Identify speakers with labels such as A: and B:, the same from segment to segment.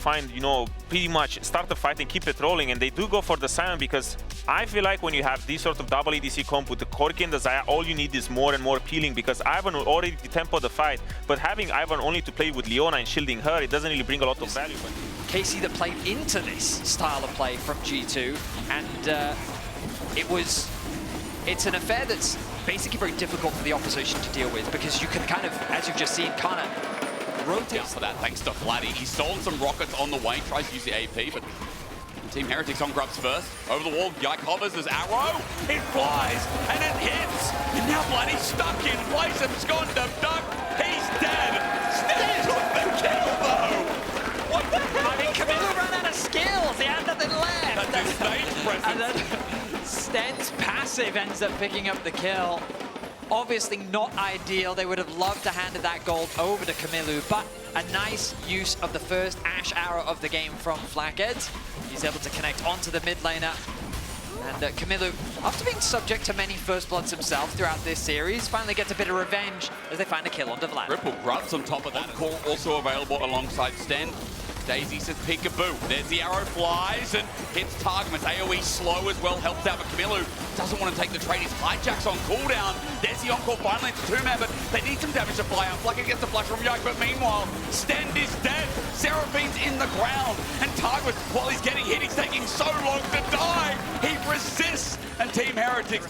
A: find, you know, pretty much start the fight and keep it rolling, and they do go for the Simon because I feel like when you have this sort of double ADC comp with the Corki and the Zaya, all you need is more and more peeling because Ivan will already tempo the fight, but having Ivan only to play with Leona and shielding her, it doesn't really bring a lot of value.
B: KC that played into this style of play from G2, and it's an affair that's basically very difficult for the opposition to deal with because you can kind of, as you've just seen, kind of rotate
C: for that thanks to Vladdy. He's stolen some rockets on the way, tries to use the AP, but Team Heretics on grubs first. Over the wall, Yike hovers, there's arrow, it flies, and it hits! And now Vladdy's stuck in place, abscond, duck, he's dead! Stan took the kill though! What the hell?
B: I mean, Camilo ran out of skills, he had nothing left!
C: That's his stage presence.
B: And then Sten's passive ends up picking up the kill. Obviously not ideal. They would have loved to hand that gold over to Kamilu, but a nice use of the first Ashe arrow of the game from Flackhead. He's able to connect onto the mid laner. And Kamilu, after being subject to many first bloods himself throughout this series, finally gets a bit of revenge as they find a kill onto Vlad.
C: Ripple grubs on top of that. Call also available alongside Sten. Daisy says peekaboo. There's the arrow flies and hits Targamas. AoE slow as well, helps out, but Kamilu doesn't want to take the trade. His hijacks on cooldown. There's the encore finally into two-man, but they need some damage to fly out. Flacker gets the flash from Yike, but meanwhile, Stend is dead. Seraphine's in the ground, and Targamas, while he's getting hit, he's taking so long to die. He resists, and Team Heretics.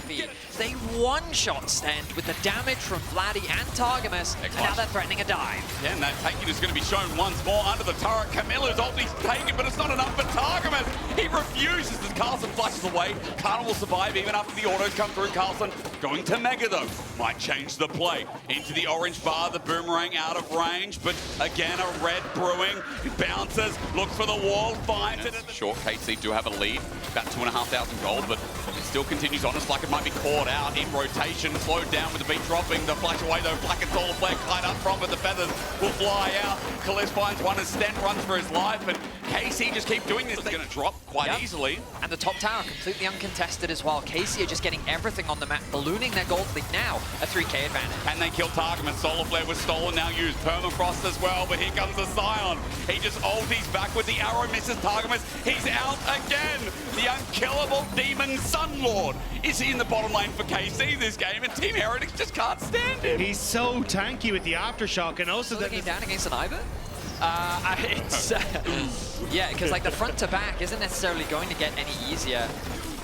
B: They one-shot Stend with the damage from Vladdy and Targamas, and now they're threatening a dive.
C: Yeah, and that taking is going to be shown once more under the turret. Camilla's ulti's taken, but it's not enough for Targamas. He refuses as Carlson flashes away. Carter will survive even after the autos come through. Carlson going to Mega though. Might change the play. Into the orange bar, the boomerang out of range, but again a red brewing. He bounces, looks for the wall, finds it. Short KC do have a lead, about 2,500 gold, but it still continues on. It's like it might be caught out in rotation, slowed down with the beat dropping. The flash away though, Black and Solar Flare kite up front, but the feathers will fly out. Khalees finds one as Sten runs for his life, and KC just keep doing this. It's going to drop quite easily.
B: And the top tower completely uncontested as well. KC are just getting everything on the map, ballooning their gold lead now, a 3k advantage.
C: Can they kill Targamas? Solar Flare was stolen, now used. Permafrost as well, but here comes the Scion. He just ulties back with the arrow, misses Targamas. He's out again. The unkillable Demon Sunlord is in the bottom lane for KC this game, and Team Heretics just can't stand him.
D: He's so tanky with the Aftershock, and also
B: that down against an Ivern? Yeah, because like the front to back isn't necessarily going to get any easier.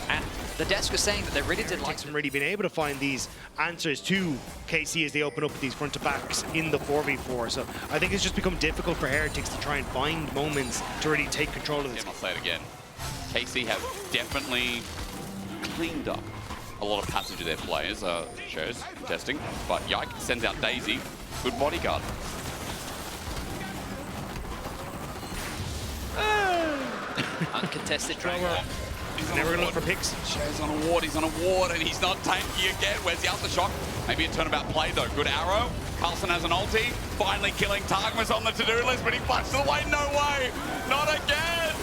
B: And the desk was saying that they really did like
D: them. Really been able to find these answers to KC as they open up with these front to backs in the 4v4. So I think it's just become difficult for Heretics to try and find moments to really take control of this.
C: I'll say it again. KC have definitely cleaned up a lot of passage of their players, shows testing. But Yike sends out Daisy, good bodyguard.
B: Uncontested dragon.
C: He's
D: never going to look for picks.
C: Show's on a ward, he's on a ward, and he's not tanky again. Where's the aftershock? Maybe a turnabout play though. Good arrow. Carlson has an ulti, finally killing Targamas on the to-do list, but he flashes away. No way! Not again!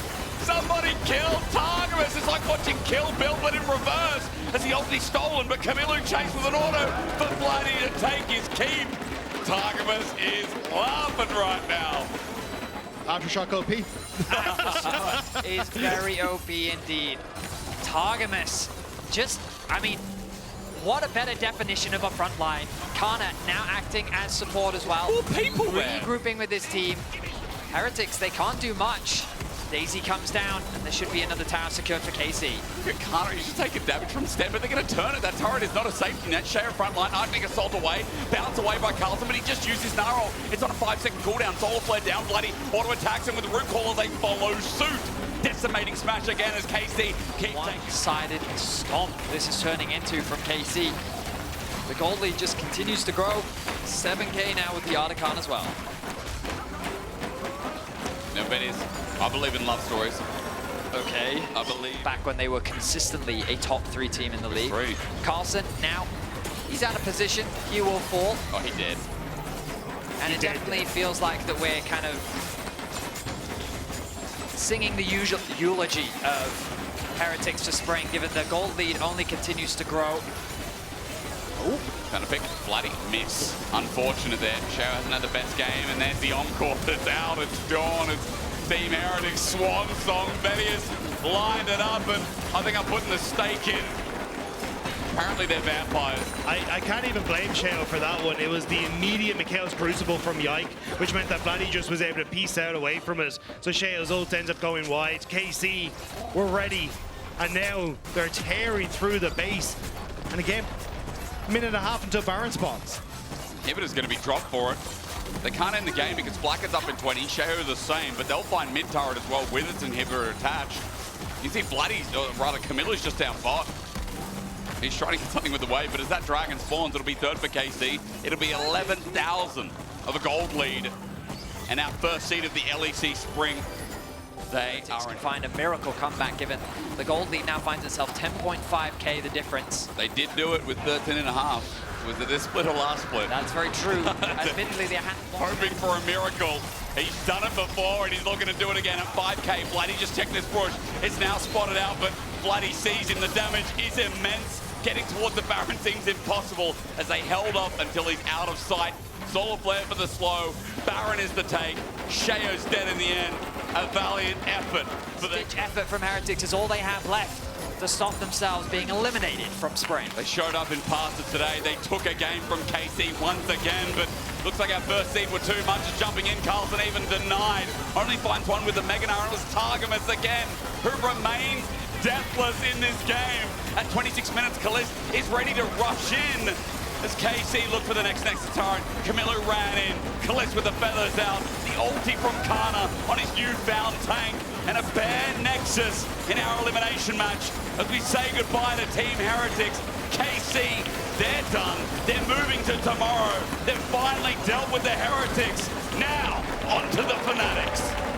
C: Somebody kill Targamas! It's like watching Kill Bill, but in reverse. As the ulti's stolen, but Kamilu chased with an auto for Vladdy to take his keep. Targamas is laughing right now.
D: Aftershock OP.
B: Aftershock is very OP indeed. Targamas, just, I mean, what a better definition of a front line. Kana now acting as support as well.
C: More people there.
B: Regrouping with his team. Heretics, they can't do much. Daisy comes down, and there should be another tower secured for KC.
C: Kana is just taking damage from Sten, but they're going to turn it. That turret is not a safety net. Share front line, Arctic Assault away, bounce away by Carlson, but he just uses Gnarl. It's on a 5-second cooldown. Solar Flare down, Bloody auto attacks him with Root Caller. They follow suit. Decimating smash again as KC keeps
B: one-sided stomp this is turning into from KC. The gold lead just continues to grow. 7k now with the Artican as well.
C: No, Ben is. I believe in love stories.
B: Okay.
C: I believe.
B: Back when they were consistently a top 3 team in the league. Carlson, now, he's out of position. He will fall.
C: Oh, he did.
B: And it definitely feels like that we're kind of singing the usual eulogy of Heretics for spring, given the gold lead only continues to grow.
C: Oh, kind of pick. Bloody miss. Unfortunate there. Shao hasn't had the best game, and there's the encore that's out. It's Dawn. It's Team Heretics swan song. Betty has lined it up, and I think I'm putting the stake in. Apparently they're vampires.
D: I can't even blame Sheo for that one. It was the immediate Mikhail's Crucible from Yike, which meant that Vladdy just was able to piece out away from it. So Sheo's ult ends up going wide. KC were ready, and now they're tearing through the base. And again, minute and a half until Baron spawns.
C: Inhibitor's going to be dropped for it. They can't end the game because Black is up in 20. Sheo the same, but they'll find mid turret as well with its inhibitor attached. You see Vladdy's, or rather Camilla's just down bot. He's trying to get something with the wave, but as that dragon spawns, it'll be third for KC. It'll be 11,000 of a gold lead. And our first seed of the LEC Spring. They are
B: can find a miracle comeback given the gold lead now finds itself 10.5k the difference.
C: They did do it with 13.5. Was it this split or last split?
B: That's very true. Admittedly, they hadn't
C: hoping for a miracle. He's done it before and he's looking to do it again at 5k. Vladdy just checked this bush. It's now spotted out, but Vladdy sees him. The damage is immense. Getting towards the Baron seems impossible as they held up until he's out of sight. Solar Flare for the slow. Baron is the take. Sheo's dead in the end. A valiant effort.
B: Stitch effort from Heretics is all they have left to stop themselves being eliminated from Spring.
C: They showed up in passes today. They took a game from KC once again, but looks like our first seed were too much. Jumping in, Carlson even denied. Only finds one with the Meganar, and it was Targamas again, who remains deathless in this game. At 26 minutes, Kalist is ready to rush in as KC look for the next turret. Camilo ran in. Kalist with the feathers out. The ulti from Kana on his newfound tank. And a bare Nexus in our elimination match as we say goodbye to Team Heretics. KC, they're done. They're moving to tomorrow. They've finally dealt with the Heretics. Now, on to the Fanatics.